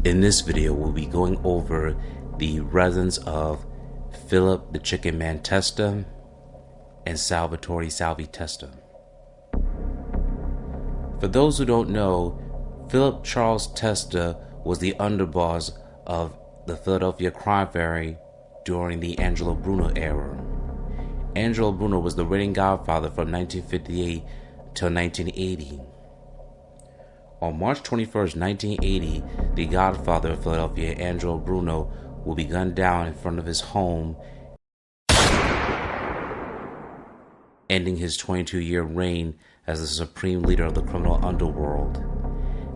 In this video, we'll be going over the residence of Philip the Chicken Man Testa and Salvatore Salvi Testa. For those who don't know, Philip Charles Testa was the underboss of the Philadelphia crime family during the Angelo Bruno era. Angelo Bruno was the reigning godfather from 1958 till 1980. On March 21st, 1980, the godfather of Philadelphia, Angelo Bruno, will be gunned down in front of his home, ending his 22-year reign as the supreme leader of the criminal underworld.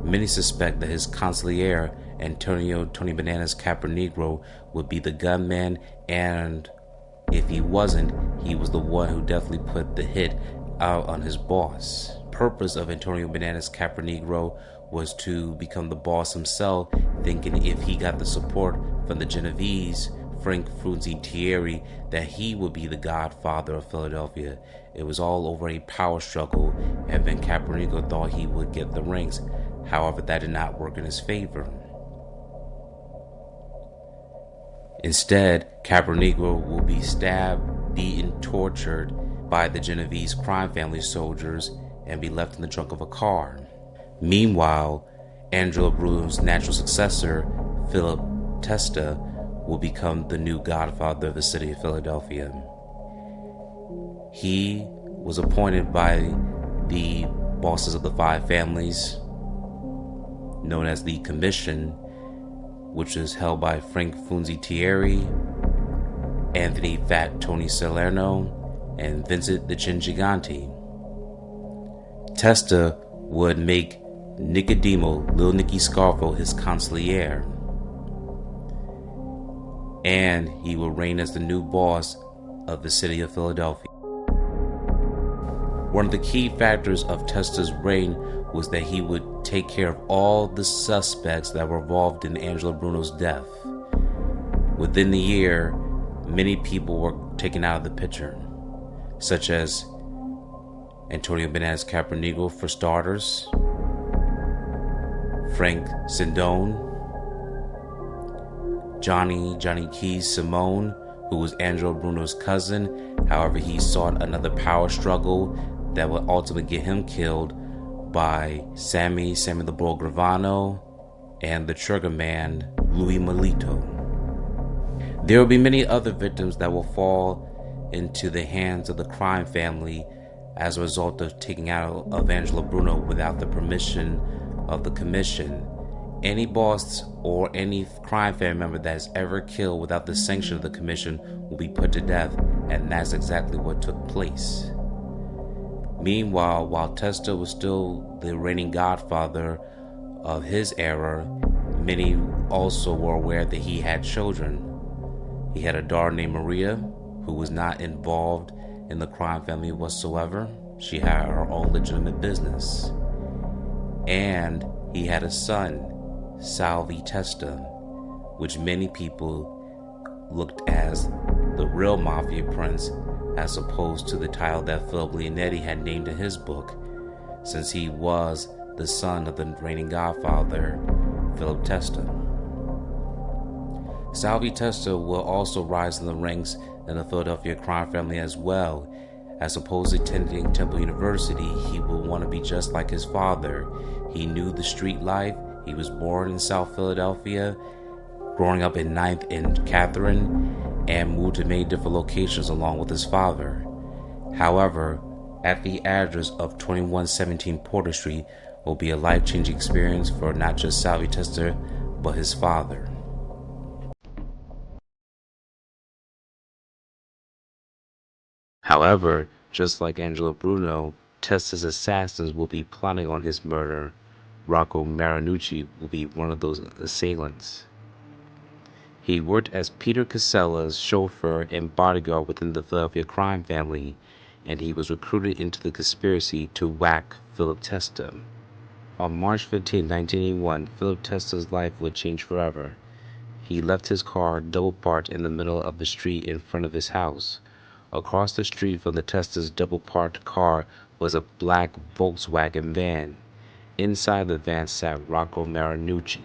Many suspect that his consigliere, Antonio Tony Bananas Capernegro, would be the gunman, and if he wasn't, he was the one who definitely put the hit out on his boss. Purpose of Antonio Bananas Capernegro was to become the boss himself, thinking if he got the support from the Genovese, Frank Frunzi Thierry, that he would be the godfather of Philadelphia. It was all over a power struggle, and then Capernegro thought he would get the rings. However, that did not work in his favor. Instead, Capernegro will be stabbed, beaten, tortured by the Genovese crime family soldiers and be left in the trunk of a car. Meanwhile, Angelo Bruno's natural successor, Philip Testa, will become the new godfather of the city of Philadelphia. He was appointed by the bosses of the five families, known as the Commission, which is held by Frank Frunzi Thierry, Anthony Fat Tony Salerno, and Vincent the Chin Gigante. Testa would make Nicodemo, Lil Nicky Scarfo, his consigliere, and he will reign as the new boss of the city of Philadelphia. One of the key factors of Testa's reign was that he would take care of all the suspects that were involved in Angelo Bruno's death. Within the year, many people were taken out of the picture, such as Antonio Bananas Capernegro for starters, Frank Sindone, Johnny Keys Simone, who was Angelo Bruno's cousin. However, he sought another power struggle that would ultimately get him killed by Sammy the Bull Gravano, and the trigger man, Louis Melito. There will be many other victims that will fall into the hands of the crime family as a result of taking out of Angelo Bruno without the permission of the Commission. Any boss or any crime family member that is ever killed without the sanction of the Commission will be put to death, and that's exactly what took place. Meanwhile, while Testa was still the reigning godfather of his era, many also were aware that he had children. He had a daughter named Maria, who was not involved in the crime family whatsoever. She had her own legitimate business. And he had a son, Salvi Testa, which many people looked as the real mafia prince, as opposed to the title that Philip Leonetti had named in his book, since he was the son of the reigning godfather, Philip Testa. Salvi Testa will also rise in the ranks in the Philadelphia crime family as well. As opposed to attending Temple University, he will want to be just like his father. He knew the street life. He was born in South Philadelphia, growing up in 9th and Catherine, and moved to many different locations along with his father. However, at the address of 2117 Porter Street will be a life-changing experience for not just Salvi Testa, but his father. However, just like Angelo Bruno, Testa's assassins will be plotting on his murder. Rocco Marinucci will be one of those assailants. He worked as Peter Casella's chauffeur and bodyguard within the Philadelphia crime family, and he was recruited into the conspiracy to whack Philip Testa. On March 15, 1981, Philip Testa's life would change forever. He left his car double parked in the middle of the street in front of his house. Across the street from the Testa's double parked car was a black Volkswagen van. Inside the van sat Rocco Marinucci.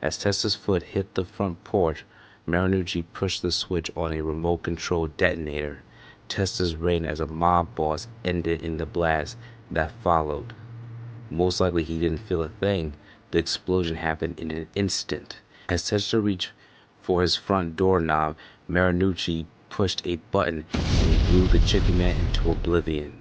As Testa's foot hit the front porch, Marinucci pushed the switch on a remote-controlled detonator. Testa's reign as a mob boss ended in the blast that followed. Most likely he didn't feel a thing. The explosion happened in an instant. As Testa reached for his front doorknob, Marinucci pushed a button and he blew the chicken man into oblivion.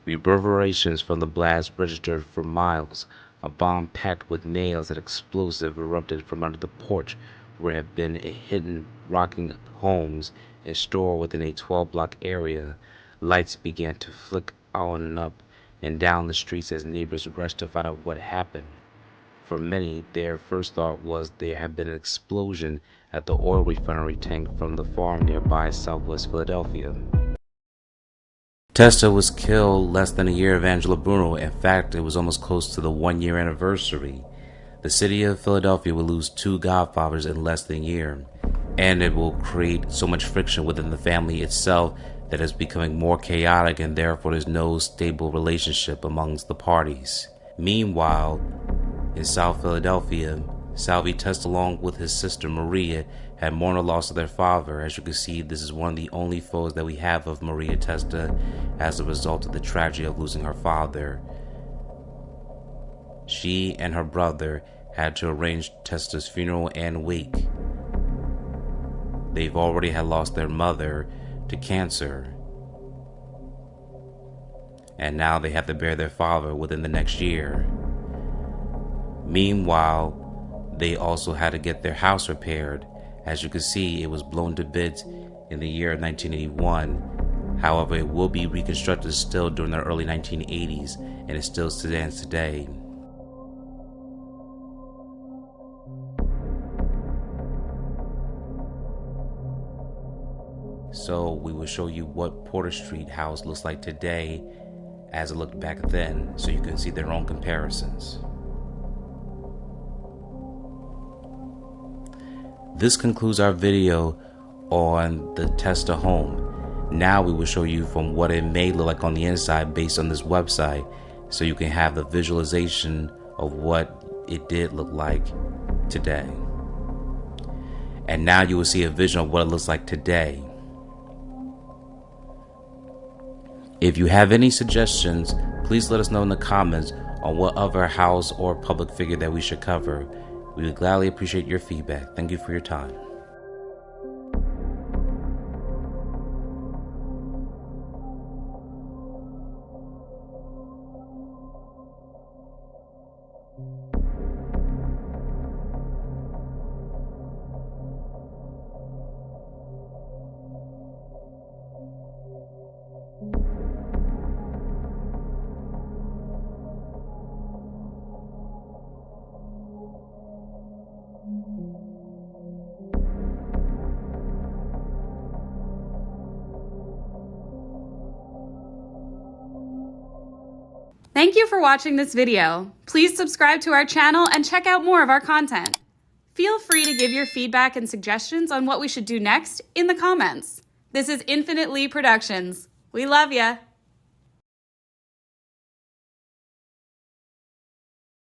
Reverberations from the blast registered for miles. A bomb packed with nails and explosive erupted from under the porch where had been a hidden rocking homes and store within a 12-block area. Lights began to flicker on and up and down the streets as neighbors rushed to find out what happened. For many, their first thought was there had been an explosion at the oil refinery tank from the farm nearby Southwest Philadelphia. Testa was killed less than a year of Angelo Bruno. In fact, it was almost close to the 1-year anniversary. The city of Philadelphia will lose 2 Godfathers in less than a year, and it will create so much friction within the family itself that it's becoming more chaotic, and therefore there's no stable relationship amongst the parties. Meanwhile, in South Philadelphia, Salvi Testa, along with his sister Maria, had mourned the loss of their father. As you can see, this is one of the only photos that we have of Maria Testa as a result of the tragedy of losing her father. She and her brother had to arrange Testa's funeral and wake. They've already had lost their mother to cancer, and now they have to bury their father within the next year. Meanwhile, they also had to get their house repaired. As you can see, it was blown to bits in the year 1981. However, it will be reconstructed still during the early 1980s, and it still stands today. So we will show you what Porter Street house looks like today as it looked back then, so you can see their own comparisons. This concludes our video on the Testa home. Now we will show you from what it may look like on the inside based on this website, so you can have the visualization of what it did look like today. And now you will see a vision of what it looks like today. If you have any suggestions, please let us know in the comments on what other house or public figure that we should cover. We would gladly appreciate your feedback. Thank you for your time. Thank you for watching this video. Please subscribe to our channel and check out more of our content. Feel free to give your feedback and suggestions on what we should do next in the comments. This is Infinite Lee Productions. We love ya.